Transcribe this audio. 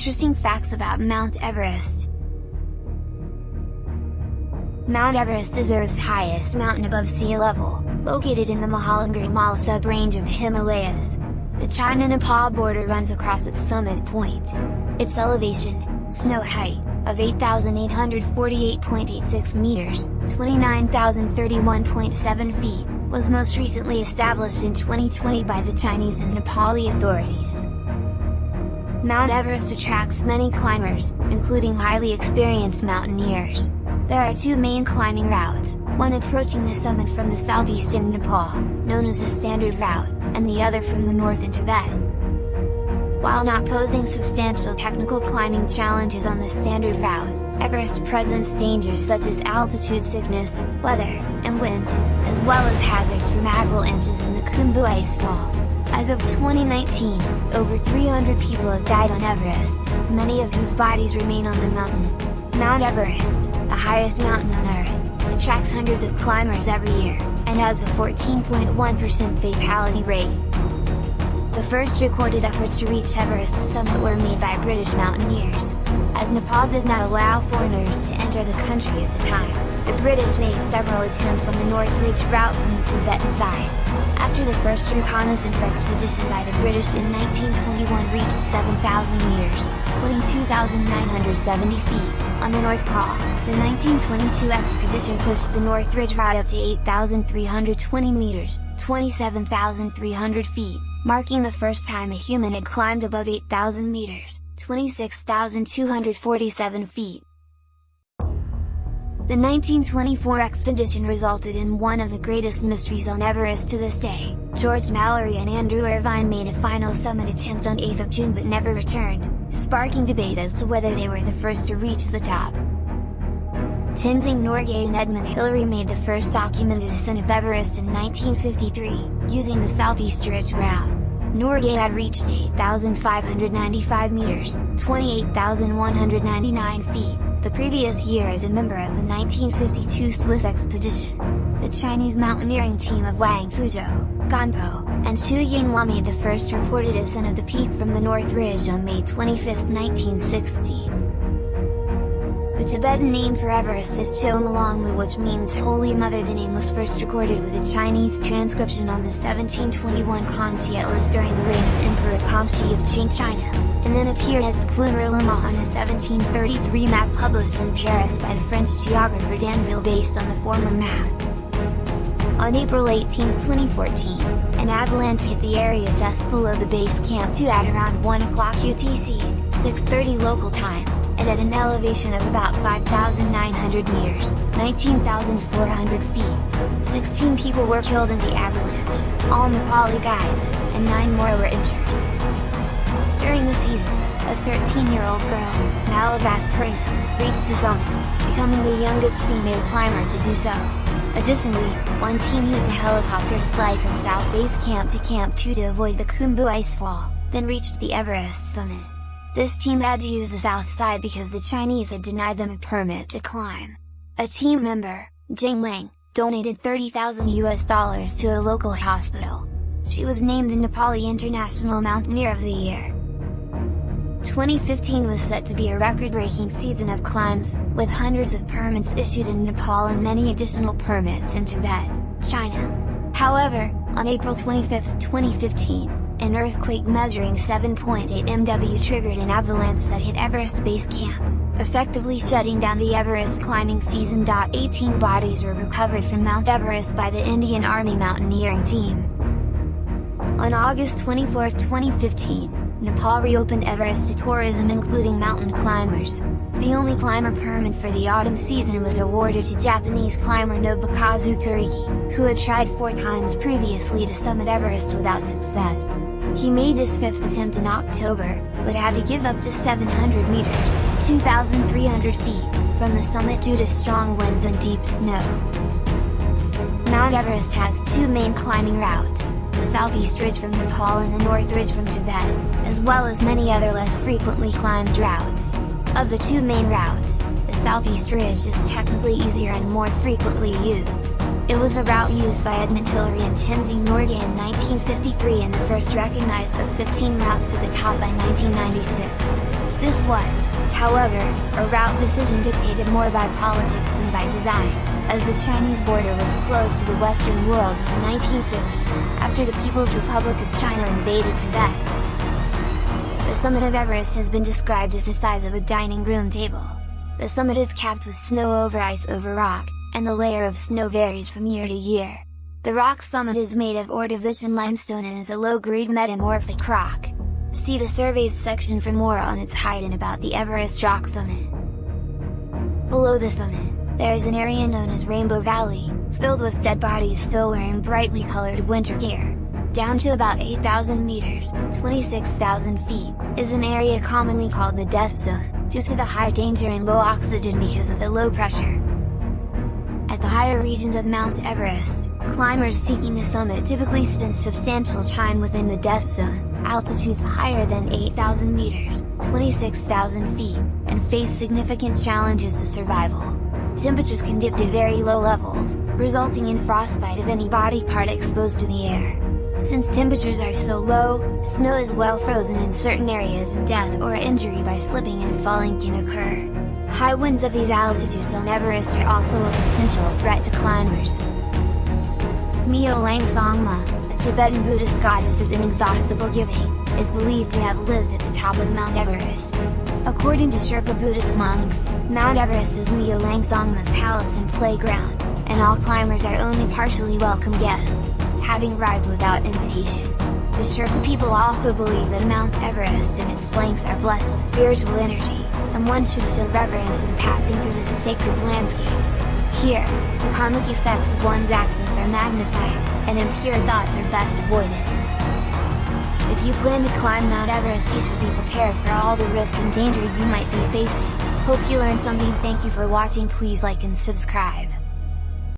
Interesting facts about Mount Everest. Mount Everest is Earth's highest mountain above sea level, located in the Mahalangur Himal sub-range of the Himalayas. The China-Nepal border runs across its summit point. Its elevation, snow height, of 8,848.86 meters, 29,031.7 feet, was most recently established in 2020 by the Chinese and Nepali authorities. Mount Everest attracts many climbers, including highly experienced mountaineers. There are two main climbing routes, one approaching the summit from the southeast in Nepal, known as the standard route, and the other from the north in Tibet. While not posing substantial technical climbing challenges on the standard route, Everest presents dangers such as altitude sickness, weather, and wind, as well as hazards from avalanches and the Khumbu icefall. As of 2019, over 300 people have died on Everest, many of whose bodies remain on the mountain. Mount Everest, the highest mountain on Earth, attracts hundreds of climbers every year, and has a 14.1% fatality rate. The first recorded efforts to reach Everest's summit were made by British mountaineers. As Nepal did not allow foreigners to enter the country at the time, the British made several attempts on the North Ridge route from the Tibetan side. After the first reconnaissance expedition by the British in 1921 reached 7,000 meters, 22,970 feet, on the North Pole, the 1922 expedition pushed the North Ridge route up to 8,320 meters, 27,300 feet, marking the first time a human had climbed above 8,000 meters, 26,247 feet. The 1924 expedition resulted in one of the greatest mysteries on Everest to this day. George Mallory and Andrew Irvine made a final summit attempt on 8th of June but never returned, sparking debate as to whether they were the first to reach the top. Tenzing Norgay and Edmund Hillary made the first documented ascent of Everest in 1953, using the Southeast Ridge route. Norgay had reached 8,595 meters, 28,199 feet, the previous year as a member of the 1952 Swiss expedition. The Chinese mountaineering team of Wang Fuzhou, Ganpo, and Xu Yanhua made the first reported ascent of the peak from the North Ridge on May 25, 1960. The Tibetan name for Everest is Chomolungma, which means Holy Mother. The name was first recorded with a Chinese transcription on the 1721 Kangxi list during the reign of Emperor Kangxi of Qing China, and then appeared as Qunrulima on a 1733 map published in Paris by the French geographer Danville based on the former map. On April 18, 2014, an avalanche hit the area just below the base camp at around 1 o'clock UTC, 6:30 local time, and at an elevation of about 5,900 meters, 19,400 feet. 16 people were killed in the avalanche, all Nepali guides, and 9 more were injured. During the season, a 13-year-old girl, Malavath Purna, reached the summit, becoming the youngest female climber to do so. Additionally, one team used a helicopter to fly from South Base Camp to Camp 2 to avoid the Khumbu icefall, then reached the Everest summit. This team had to use the south side because the Chinese had denied them a permit to climb. A team member, Jing Wang, donated $30,000 to a local hospital. She was named the Nepali International Mountaineer of the Year. 2015 was set to be a record-breaking season of climbs, with hundreds of permits issued in Nepal and many additional permits in Tibet, China. However, on April 25, 2015, an earthquake measuring 7.8 MW triggered an avalanche that hit Everest Base Camp, effectively shutting down the Everest climbing season. 18 bodies were recovered from Mount Everest by the Indian Army mountaineering team. On August 24, 2015, Nepal reopened Everest to tourism including mountain climbers. The only climber permit for the autumn season was awarded to Japanese climber Nobukazu Kuriki, who had tried 4 times previously to summit Everest without success. He made his 5th attempt in October, but had to give up to 700 meters, 2,300 feet, from the summit due to strong winds and deep snow. Mount Everest has 2 main climbing routes, the Southeast Ridge from Nepal and the North Ridge from Tibet, as well as many other less frequently climbed routes. Of the 2 main routes, the Southeast Ridge is technically easier and more frequently used. It was a route used by Edmund Hillary and Tenzing Norgay in 1953 and the first recognized of 15 routes to the top by 1996. This was, however, a route decision dictated more by politics than by design, as the Chinese border was closed to the Western world in the 1950s, after the People's Republic of China invaded Tibet. The summit of Everest has been described as the size of a dining room table. The summit is capped with snow over ice over rock, and the layer of snow varies from year to year. The rock summit is made of Ordovician limestone and is a low-grade metamorphic rock. See the surveys section for more on its height and about the Everest rock summit. Below the summit, there is an area known as Rainbow Valley, filled with dead bodies still wearing brightly colored winter gear. Down to about 8,000 meters, 26,000 feet, is an area commonly called the Death Zone, due to the high danger and low oxygen because of the low pressure. At the higher regions of Mount Everest, climbers seeking the summit typically spend substantial time within the Death Zone, altitudes higher than 8,000 meters, 26,000 feet, and face significant challenges to survival. Temperatures can dip to very low levels, resulting in frostbite of any body part exposed to the air. Since temperatures are so low, snow is well frozen in certain areas and death or injury by slipping and falling can occur. High winds at these altitudes on Everest are also a potential threat to climbers. Mahalangur Himal, a Tibetan Buddhist goddess of inexhaustible giving, is believed to have lived at the top of Mount Everest. According to Sherpa Buddhist monks, Mount Everest is Mahalangur Himal's palace and playground, and all climbers are only partially welcome guests, having arrived without invitation. The Sherpa people also believe that Mount Everest and its flanks are blessed with spiritual energy, and one should show reverence when passing through this sacred landscape. Here, the karmic effects of one's actions are magnified, and impure thoughts are best avoided. If you plan to climb Mount Everest, you should be prepared for all the risk and danger you might be facing. Hope you learned something. Thank you for watching. Please like and subscribe.